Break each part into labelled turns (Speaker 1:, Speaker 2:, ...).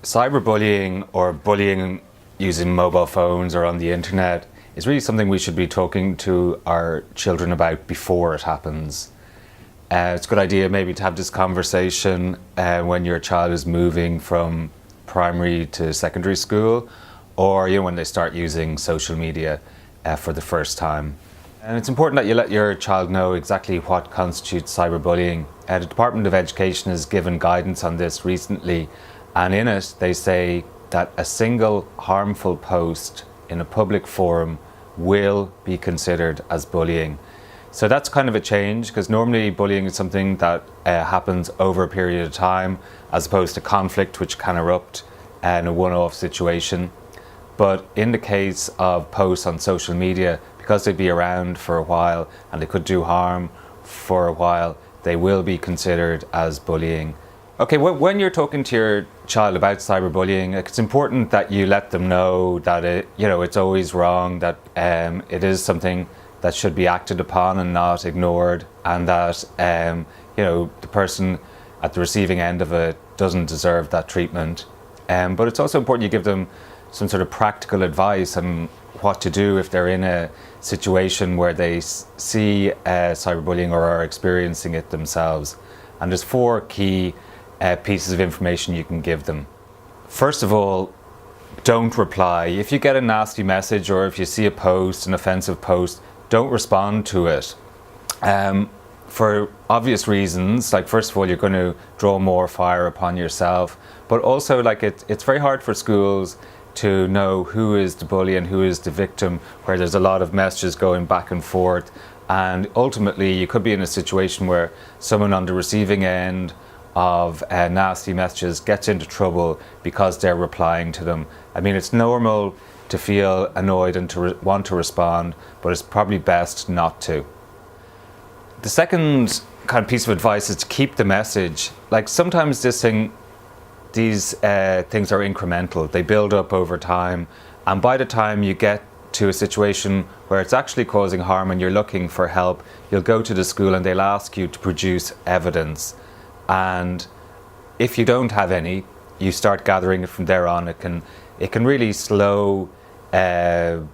Speaker 1: Cyberbullying, or bullying using mobile phones or on the internet, is really something we should be talking to our children about before it happens. It's a good idea maybe to have this conversation when your child is moving from primary to secondary school, or when they start using social media for the first time. And it's important that you let your child know exactly what constitutes cyberbullying. The Department of Education has given guidance on this recently, and in it they say that a single harmful post in a public forum will be considered as bullying. So that's kind of a change, because normally bullying is something that happens over a period of time, as opposed to conflict, which can erupt in a one-off situation. But in the case of posts on social media, because they'd be around for a while and they could do harm for a while, they will be considered as bullying. Okay, when you're talking to your child about cyberbullying, it's important that you let them know that it's always wrong, that it is something that should be acted upon and not ignored, and that the person at the receiving end of it doesn't deserve that treatment. But it's also important you give them some sort of practical advice on what to do if they're in a situation where they see cyberbullying or are experiencing it themselves. And there's 4 key pieces of information you can give them. First of all, don't reply. If you get a nasty message, or if you see a post, an offensive post, don't respond to it. For obvious reasons, like first of all, you're going to draw more fire upon yourself, but also it's very hard for schools to know who is the bully and who is the victim, where there's a lot of messages going back and forth, and ultimately you could be in a situation where someone on the receiving end of nasty messages gets into trouble because they're replying to them. I mean, it's normal to feel annoyed and to want to respond, but it's probably best not to. The second kind of piece of advice is to keep the message. Like, sometimes these things are incremental. They build up over time, and by the time you get to a situation where it's actually causing harm and you're looking for help, you'll go to the school and they'll ask you to produce evidence. And if you don't have any, you start gathering it from there on. It can really slow the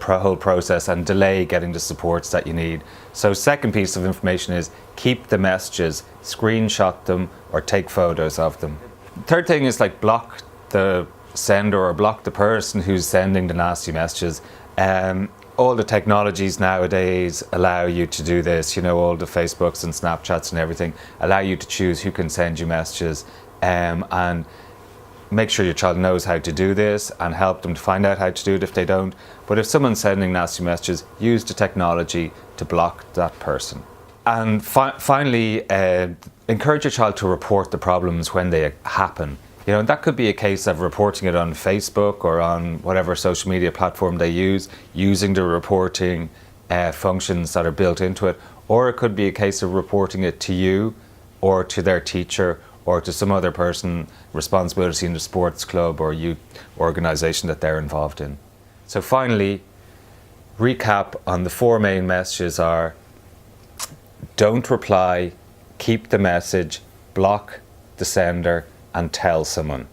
Speaker 1: whole process and delay getting the supports that you need. So second piece of information is keep the messages, screenshot them or take photos of them. Third thing is block the sender or block the person who's sending the nasty messages. All the technologies nowadays allow you to do this. All the Facebooks and Snapchats and everything allow you to choose who can send you messages, and make sure your child knows how to do this and help them to find out how to do it if they don't. But if someone's sending nasty messages, use the technology to block that person. And finally, encourage your child to report the problems when they happen. That could be a case of reporting it on Facebook or on whatever social media platform they use, using the reporting functions that are built into it. Or it could be a case of reporting it to you or to their teacher or to some other person, responsibility in the sports club or youth organization that they're involved in. So finally, recap on the 4 main messages are: don't reply, keep the message, block the sender, and tell someone.